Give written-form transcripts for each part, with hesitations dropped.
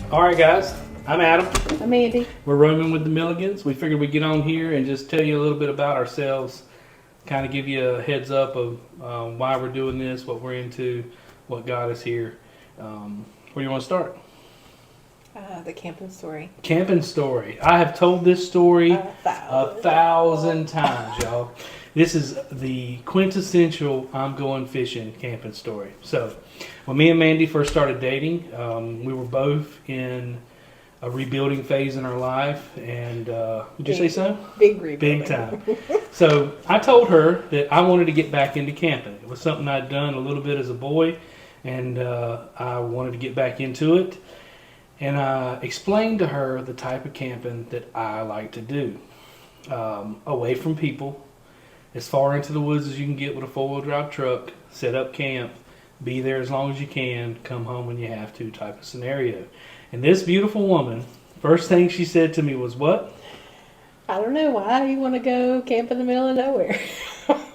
All right, guys. I'm Adam. I'm Andy. We're roaming with the Milligans. We figured we'd get on here and just tell you a little bit about ourselves, kind of give you a heads up of why we're doing this, what we're into, what got us here. Where do you want to start? The camping story. Camping story. I have told this story a 1,000 times, y'all. This is the quintessential I'm going fishing camping story. So, when me and Mandy first started dating, we were both in a rebuilding phase in our life, and would you say so? Big rebuilding. Big time. So I told her that I wanted to get back into camping. It was something I'd done a little bit as a boy, and I wanted to get back into it. And I explained to her the type of camping that I like to do. Away from people, as far into the woods as you can get with a four-wheel drive truck, set up camp, be there as long as you can, come home when you have to type of scenario. And this beautiful woman, first thing she said to me was, what? I don't know. Why do you want to go camp in the middle of nowhere?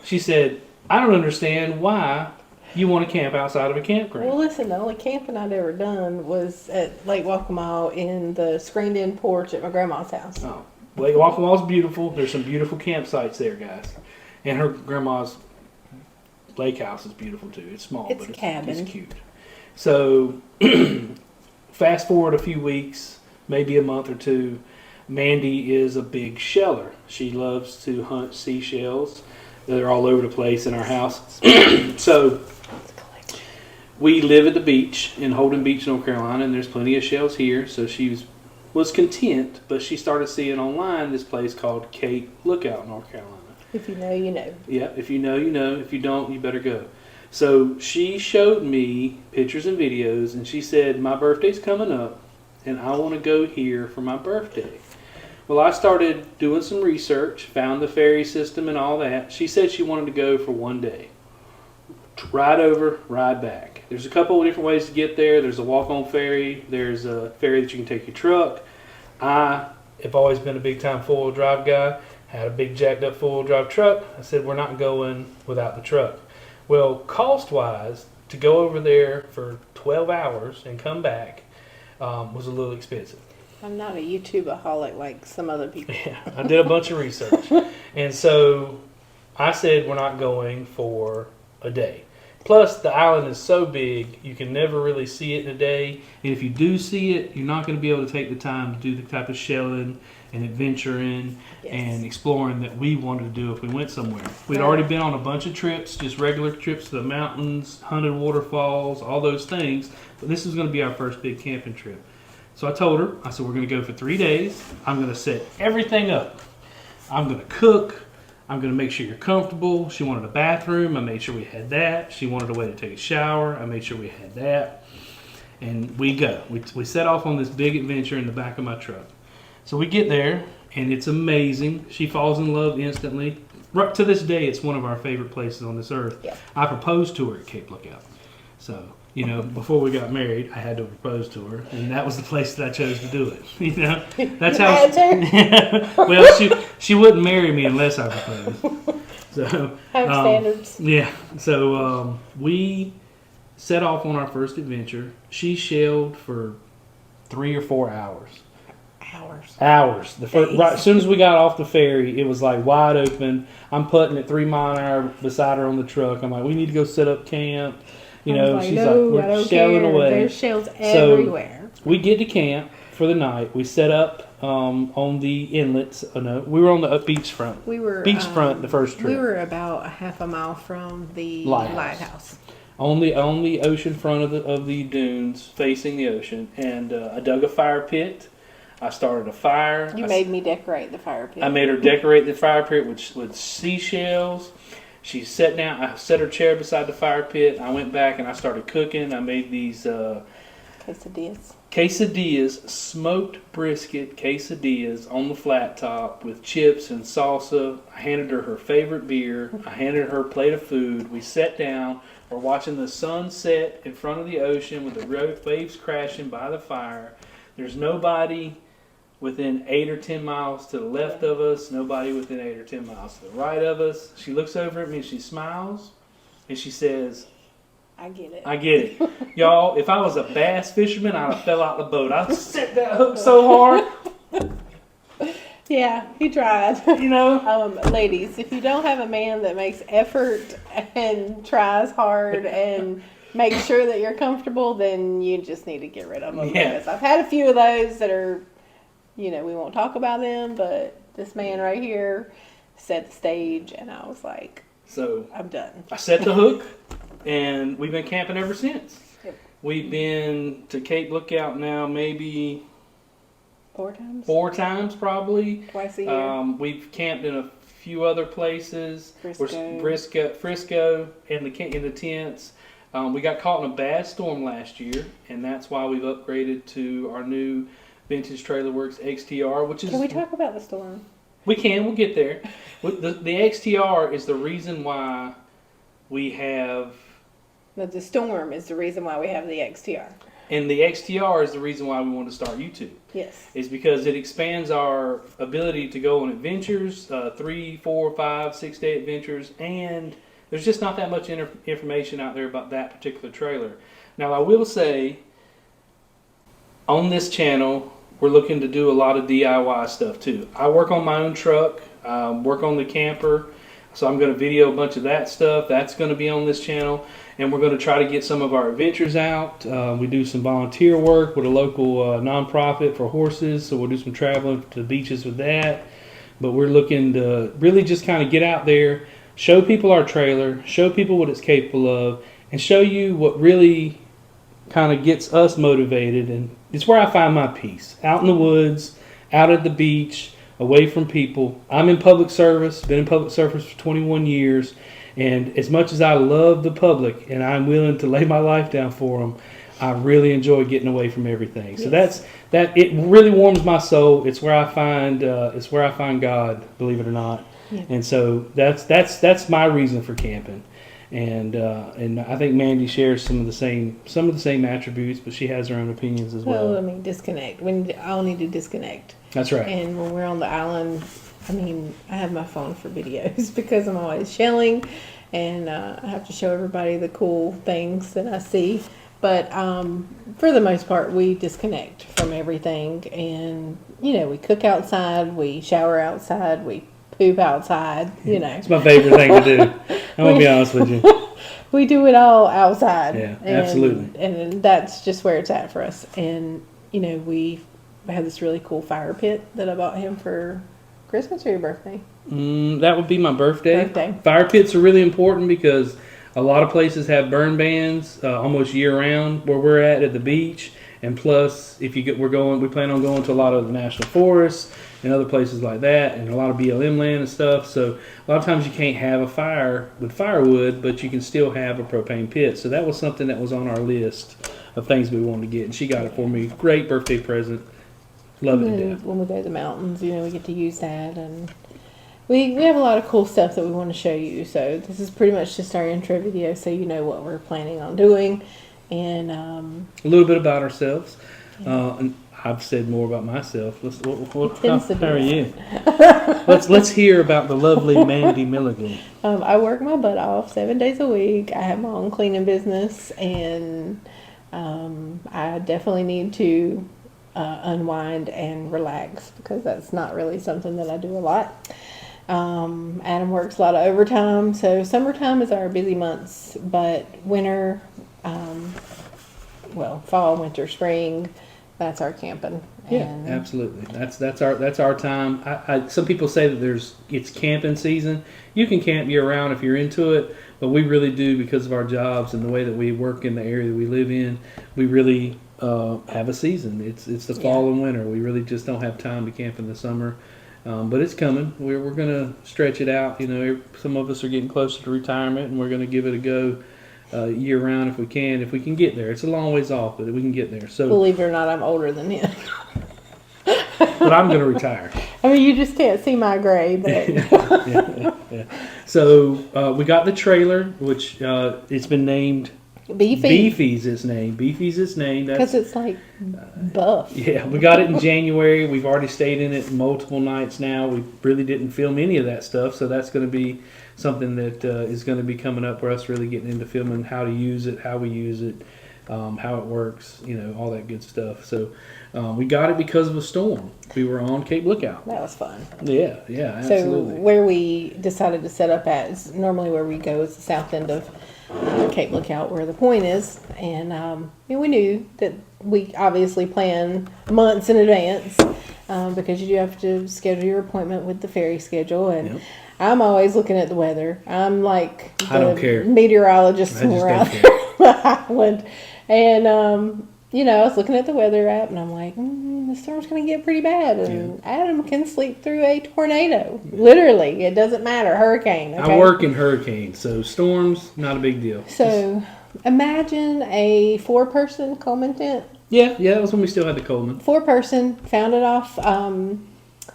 She said, I don't understand why you want to camp outside of a campground. Well, listen, the only camping I'd ever done was at Lake Waccamaw in the screened-in porch at my grandma's house. Oh, Lake Waccamaw is beautiful. There's some beautiful campsites there, guys. And her grandma's lake house is beautiful, too. It's small, It's but a cabin. It's cute. So, fast forward a few weeks, maybe a month or two, Mandy is a big sheller. She loves to hunt seashells. They're all over the place in our house. So, we live at the beach in Holden Beach, North Carolina, and there's plenty of shells here. So she was content, but she started seeing online this place called Cape Lookout, North Carolina. If you know, you know. Yeah, if you know, you know. If you don't, you better go. So she showed me pictures and videos, and she said, my birthday's coming up, and I want to go here for my birthday. Well, I started doing some research, found the ferry system and all that. She said she wanted to go for one day. Ride over, ride back. There's a couple of different ways to get there. There's a walk-on ferry. There's a ferry that you can take your truck. I have always been a big-time four-wheel drive guy. Had a big jacked-up four-wheel drive truck. I said, we're not going without the truck. Well, cost-wise, to go over there for 12 hours and come back was a little expensive. I'm not a YouTube-aholic like some other people. Yeah, I did a bunch of research. And so I said we're not going for a day. Plus, the island is so big, you can never really see it in a day. And if you do see it, you're not going to be able to take the time to do the type of shelling and adventuring and exploring that we wanted to do if we went somewhere. We'd already been on a bunch of trips, just regular trips to the mountains, hunted waterfalls, all those things. But this is going to be our first big camping trip. So I told her, I said, we're going to go for 3 days. I'm going to set everything up. I'm going to cook. I'm going to make sure you're comfortable. She wanted a bathroom. I made sure we had that. She wanted a way to take a shower. I made sure we had that. And we go. We set off on this big adventure in the back of my truck. So we get there, and it's amazing. She falls in love instantly. Right to this day, it's one of our favorite places on this earth. Yeah. I proposed to her at Cape Lookout. So, you know, before we got married, I had to propose to her, and that was the place that I chose to do it. You know, that's how. Well, she wouldn't marry me unless I proposed. So Standards. Yeah. So we set off on our first adventure. She shelled for 3 or 4 hours. Hours. Right, as soon as we got off the ferry, it was like wide open. I'm putting at 3 mile an hour beside her on the truck. I'm like, we need to go set up camp. You know, like, she's no, like, we're shelling away. There's shells everywhere. So we get to camp for the night. We set up on the inlets. Oh, no, we were on the beachfront. We were beachfront the first trip. We were about a half a mile from the lighthouse. On the ocean front of the dunes, facing the ocean, and I dug a fire pit. I started a fire. You made me decorate the fire pit. I made her decorate the fire pit with seashells. She sat down. I set her chair beside the fire pit. I went back and I started cooking. I made these quesadillas, smoked brisket quesadillas on the flat top with chips and salsa. I handed her favorite beer. I handed her a plate of food. We sat down. We're watching the sun set in front of the ocean with the waves crashing by the fire. There's nobody within 8 or 10 miles to the left of us, nobody within 8 or 10 miles to the right of us. She looks over at me, she smiles, and she says, I get it. I get it. Y'all, if I was a bass fisherman, I'd have fell out the boat. I'd set that hook so hard. Yeah, he tried. You know? Ladies, if you don't have a man that makes effort and tries hard and makes sure that you're comfortable, then you just need to get rid of them. Yeah. Because I've had a few of those that are, we won't talk about them, but this man right here set the stage, and I was like, so I'm done. I set the hook, and we've been camping ever since. Yep. We've been to Cape Lookout now maybe 4 times? 4 times probably. Twice a year. We've camped in a few other places. Frisco in the tents. We got caught in a bad storm last year, and that's why we've upgraded to our new Vintage Trailer Works XTR, which is... Can we talk about the storm? We can. We'll get there. The XTR is the reason why we have... But the storm is the reason why we have the XTR. And the XTR is the reason why we want to start YouTube. Yes. Is because it expands our ability to go on adventures, 3, 4, 5, 6-day adventures, and there's just not that much information out there about that particular trailer. Now, I will say, on this channel, we're looking to do a lot of DIY stuff too. I work on my own truck, work on the camper, so I'm going to video a bunch of that stuff. That's going to be on this channel, and we're going to try to get some of our adventures out. We do some volunteer work with a local nonprofit for horses, so we'll do some traveling to the beaches with that. But we're looking to really just kind of get out there, show people our trailer, show people what it's capable of, and show you what really kind of gets us motivated. And it's where I find my peace, out in the woods, out at the beach, away from people. I'm in public service, been in public service for 21 years, and as much as I love the public and I'm willing to lay my life down for them, I really enjoy getting away from everything. So Yes. that it really warms my soul. It's where I find God, believe it or not. Yeah. And so that's my reason for camping. And I think Mandy shares some of the same attributes, but she has her own opinions as well. Well, I mean, disconnect. We all need to disconnect. That's right. And when we're on the island, I have my phone for videos because I'm always shelling, and I have to show everybody the cool things that I see. But for the most part, we disconnect from everything, and we cook outside, we shower outside, we poop outside. It's my favorite thing to do. I'm gonna be honest with you. We do it all outside. Yeah, absolutely. And that's just where it's at for us. And we have this really cool fire pit that I bought him for Christmas or your birthday. That would be my birthday. Birthday. Fire pits are really important because a lot of places have burn bans almost year round where we're at the beach. And plus, we plan on going to a lot of the national forests and other places like that, and a lot of BLM land and stuff. So a lot of times you can't have a fire with firewood, but you can still have a propane pit. So that was something that was on our list of things we wanted to get, and she got it for me. Great birthday present. Love it to death. When we go to the mountains, we get to use that, and we have a lot of cool stuff that we want to show you. So this is pretty much just our intro video, so you know what we're planning on doing, and a little bit about ourselves. And I've said more about myself. How are you? Let's hear about the lovely Mandy Milligan. I work my butt off 7 days a week. I have my own cleaning business, and I definitely need to unwind and relax because that's not really something that I do a lot. Adam works a lot of overtime, so summertime is our busy months, but winter, fall, winter, spring, that's our camping. Yeah, absolutely. That's our time. Some people say that it's camping season. You can camp year round if you're into it, but we really do, because of our jobs and the way that we work in the area that we live in. We really have a season. It's the fall and winter. We really just don't have time to camp in the summer, but it's coming. We're gonna stretch it out. Some of us are getting closer to retirement, and we're gonna give it a go. Year round if we can get there. It's a long ways off, but we can get there. So believe it or not, I'm older than him. But I'm going to retire. You just can't see my gray, but yeah. So we got the trailer, which it's been named Beefy. Beefy's its name. Beefy's its name. Because it's like buff. Yeah, we got it in January. We've already stayed in it multiple nights now. We really didn't film any of that stuff, so that's going to be something that is going to be coming up for us, really getting into filming how to use it, how we use it, how it works, all that good stuff. So we got it because of a storm. We were on Cape Lookout. That was fun. Yeah, absolutely. So where we decided to set up at is normally where we go is the south end of Cape Lookout, where the point is, and we knew that we obviously plan months in advance because you do have to schedule your appointment with the ferry schedule, and Yep. I'm always looking at the weather. I'm like I don't care. meteorologist I just somewhere don't out care. there on the island, and I was looking at the weather app, and I'm like, the storm's going to get pretty bad, and Adam can sleep through a tornado. Literally, it doesn't matter. Hurricane. Okay? I work in hurricanes, so storms, not a big deal. So imagine a 4-person Coleman tent. Yeah, that was when we still had the Coleman. 4-person, found it off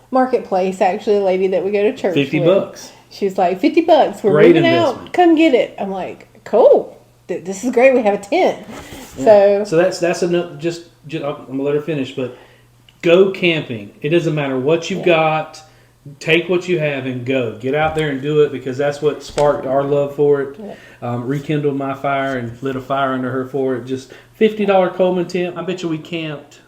Marketplace. Actually, a lady that we go to church with. $50. She was like, $50. We're Great moving investment. out. Come get it. I'm like, cool. This is great. We have a tent. Yeah. So that's enough. Just I'm gonna let her finish, but go camping. It doesn't matter what you've got. Take what you have and go. Get out there and do it, because that's what sparked our love for it. Yeah. Rekindled my fire and lit a fire under her for it. Just $50 Coleman tent. I bet you we camped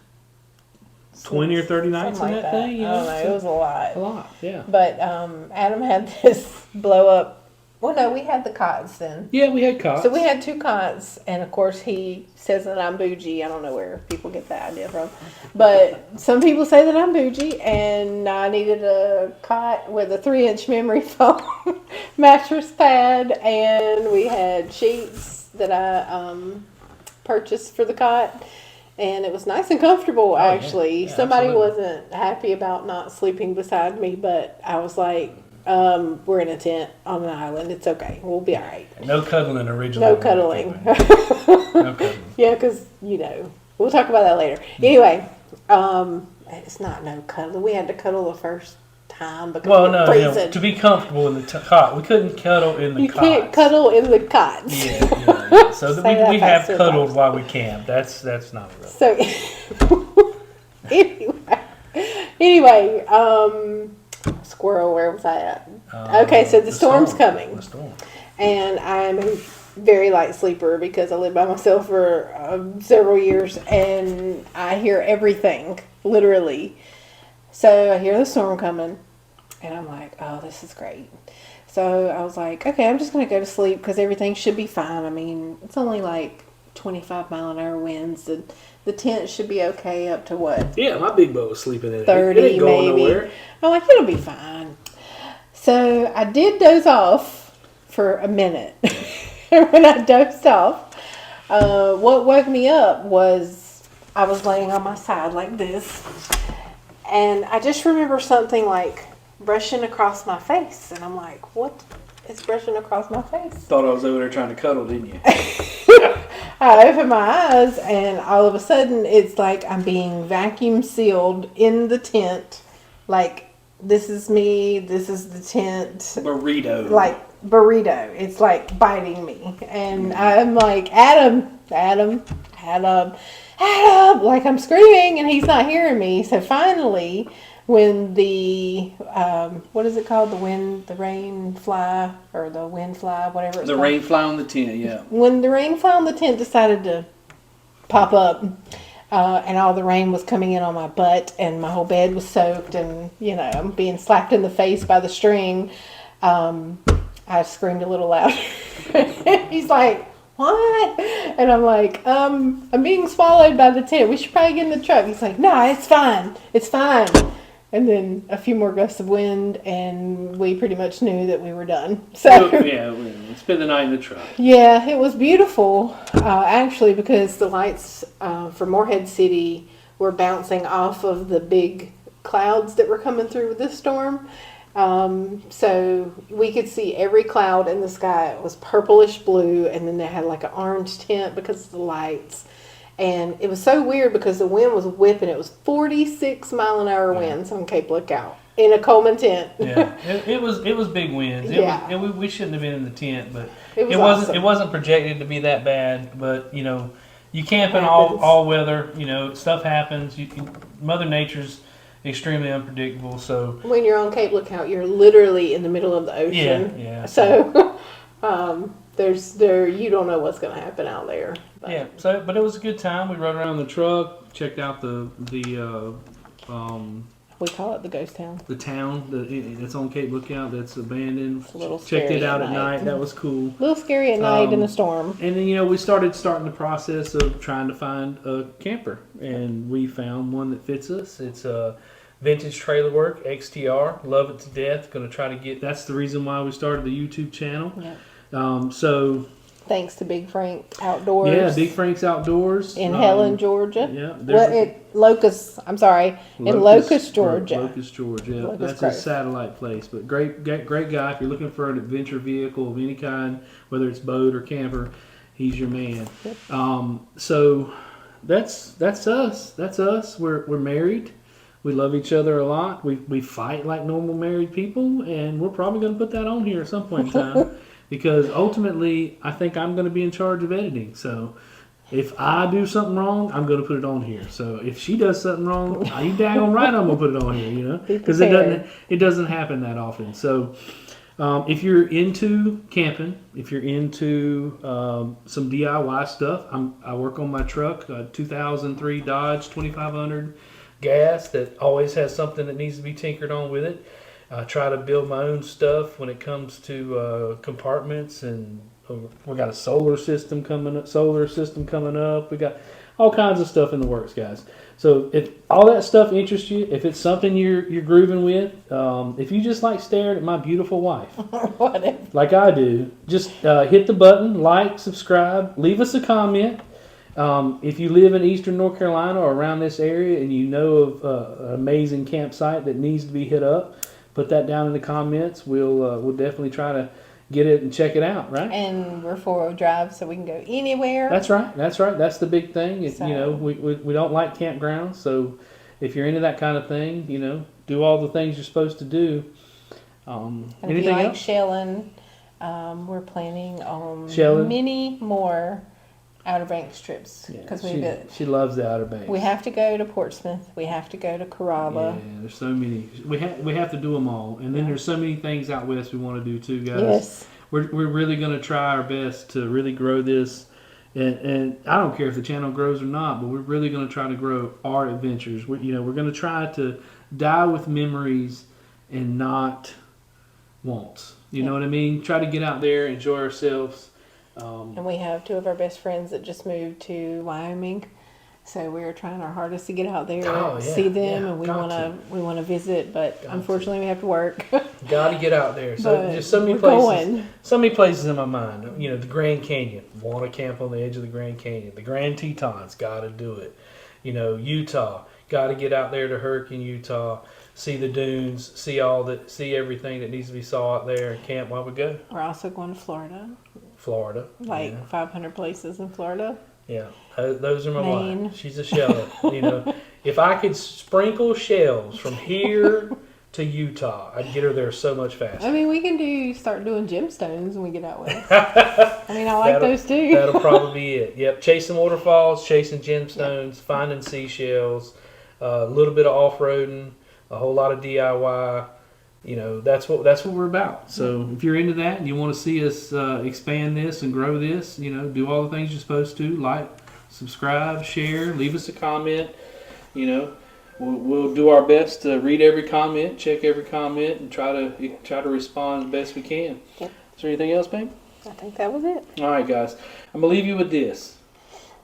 20 or 30 nights in Something that like thing. I don't know. It was a lot. A lot, yeah. But Adam had this blow up. Well, no, we had the cots then. Yeah, we had cots. So we had 2 cots, and of course he says that I'm bougie. I don't know where people get that idea from, but some people say that I'm bougie, and I needed a cot with a 3-inch memory foam mattress pad, and we had sheets that I purchased for the cot, and it was nice and comfortable. Actually, yeah, somebody absolutely. wasn't happy about not sleeping beside me, but I was like, we're in a tent on an island. It's okay. We'll be all right. No cuddling originally. No cuddling. No cuddling. Yeah, because, we'll talk about that later. Anyway, it's not no cuddling. We had to cuddle the first time because Well, of the no, freezing. to be comfortable in the cot. We couldn't cuddle in the You cot. can't cuddle in the cots. Yeah. So Say that we have faster, cuddled Bob. while we camped. That's not real. So, anyway, squirrel, where was I at? Okay, so the storm's coming. The storm. And I'm a very light sleeper because I lived by myself for several years, and I hear everything, literally. So I hear the storm coming, and I'm like, oh, this is great. So I was like, okay, I'm just going to go to sleep because everything should be fine. I mean, it's only like 25-mile-an-hour winds, and the tent should be okay up to what? Yeah, my big boat was sleeping in it. 30 it ain't going maybe. nowhere. I'm like, it'll be fine. So I did doze off for a minute. And when I dozed off, what woke me up was I was laying on my side like this. And I just remember something like brushing across my face. And I'm like, what is brushing across my face? Thought I was over there trying to cuddle, didn't you? I open my eyes, and all of a sudden, it's like I'm being vacuum sealed in the tent. Like, this is me, this is the tent. Burrito. Like, burrito. It's like biting me. And I'm like, Adam. Like, I'm screaming, and he's not hearing me. So finally, when the, what is it called? The rain fly, or the wind fly, whatever it's The called. rain fly on the tent, yeah. When the rain fly on the tent decided to pop up, and all the rain was coming in on my butt, and my whole bed was soaked, and, I'm being slapped in the face by the string, I screamed a little louder. He's like, what? And I'm like, I'm being swallowed by the tent. We should probably get in the truck. He's like, no, it's fine. It's fine. And then a few more gusts of wind, and we pretty much knew that we were done. So Yeah, we spent the night in the truck. yeah, it was beautiful, actually, because the lights for Morehead City were bouncing off of the big clouds that were coming through with this storm. So we could see every cloud in the sky. It was purplish blue, and then they had like an orange tint because of the lights. And it was so weird because the wind was whipping. It was 46-mile-an-hour winds on Cape Lookout. in a Coleman tent. Yeah, it was big wins. We shouldn't have been in the tent, but It was it wasn't projected to be that bad. But you camping Happens. all weather. Stuff happens. Mother Nature's extremely unpredictable. So When you're on Cape Lookout, you're literally in the middle of the ocean. yeah. So you don't know what's going to happen out there. But. Yeah. But it was a good time. We rode around the truck, checked out the We call it the ghost town. the town that's on Cape Lookout that's abandoned. It's a little Checked scary it out at at night. That was cool. A little scary at night in a storm. And then we started the process of trying to find a camper, and we found one that fits us. It's a vintage trailer work XTR. Love it to death. Going to try to get. That's the reason why we started the YouTube channel. Yeah. So. Thanks to Big Frank Outdoors. Yeah, Big Frank's Outdoors in Helen, Georgia. Yeah, Locust. I'm sorry, in Locust, Georgia. Locust, Georgia. Yeah, Locust that's Grove. a satellite place, but great guy. If you're looking for an adventure vehicle of any kind, whether it's boat or camper, he's your man. Yep. So that's us. That's us. We're married. We love each other a lot. We fight like normal married people, and we're probably going to put that on here at some point in time. Because ultimately, I think I'm going to be in charge of editing. So if I do something wrong, I'm going to put it on here. So if she does something wrong, you daggone right I'm going to put it on here, Because it doesn't happen that often. So if you're into camping, if you're into some DIY stuff, I work on my truck, 2003 Dodge 2500 gas that always has something that needs to be tinkered on with it. I try to build my own stuff when it comes to compartments, and we got a solar system coming up. We got all kinds of stuff in the works, guys. So if all that stuff interests you, if it's something you're grooving with, if you just like staring at my beautiful wife, Whatever. like I do, just hit the button, like, subscribe, leave us a comment. If you live in eastern North Carolina or around this area and you know of an amazing campsite that needs to be hit up, put that down in the comments. We'll definitely try to get it and check it out, right? And we're 4-wheel drive, so we can go anywhere. That's right. That's the big thing. So. We don't like campgrounds, so if you're into that kind of thing, do all the things you're supposed to do. And Anything if you like else? shelling, we're planning on Shelling? many more Outer Banks trips because she loves the Outer Banks. we have to go to Portsmouth. We have to go to Carrabba. Yeah, there's so many. We have to do them all, and then there's so many things out west we want to do too, guys. Yes. We're really going to try our best to really grow this, and I don't care if the channel grows or not, but we're really going to try to grow our adventures. We're going to try to die with memories and not wants. You know what I mean? Try to get out there, enjoy ourselves. And we have 2 of our best friends that just moved to Wyoming, so we're trying our hardest to get out there and see them, and we want to visit, but unfortunately we have to work. Got to get out there. So But there's so many we're places. going. So many places in my mind. The Grand Canyon. Want to camp on the edge of the Grand Canyon. The Grand Tetons. Got to do it. Utah. Got to get out there to Hurricane, Utah. See the dunes. See everything that needs to be saw out there and camp while we go. We're also going to Florida. 500 places in Florida. Yeah, those are my Maine. wife. She's a sheller. If I could sprinkle shells from here to Utah, I'd get her there so much faster. I mean, we can start doing gemstones when we get out west. I mean, I like those too. That'll probably be it. Yep, chasing waterfalls, chasing gemstones, finding seashells, a little bit of off-roading, a whole lot of DIY. That's what we're about. So if you're into that and you want to see us expand this and grow this, do all the things you're supposed to, like, subscribe, share, leave us a comment. We'll do our best to read every comment, check every comment, and try to respond as best we can. Yep. Is there anything else, babe? I think that was it. All right, guys. I'm gonna leave you with this: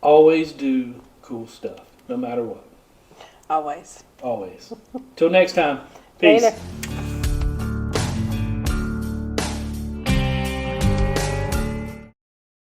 always do cool stuff, no matter what. Always. Always. Till next time. Peace. Later.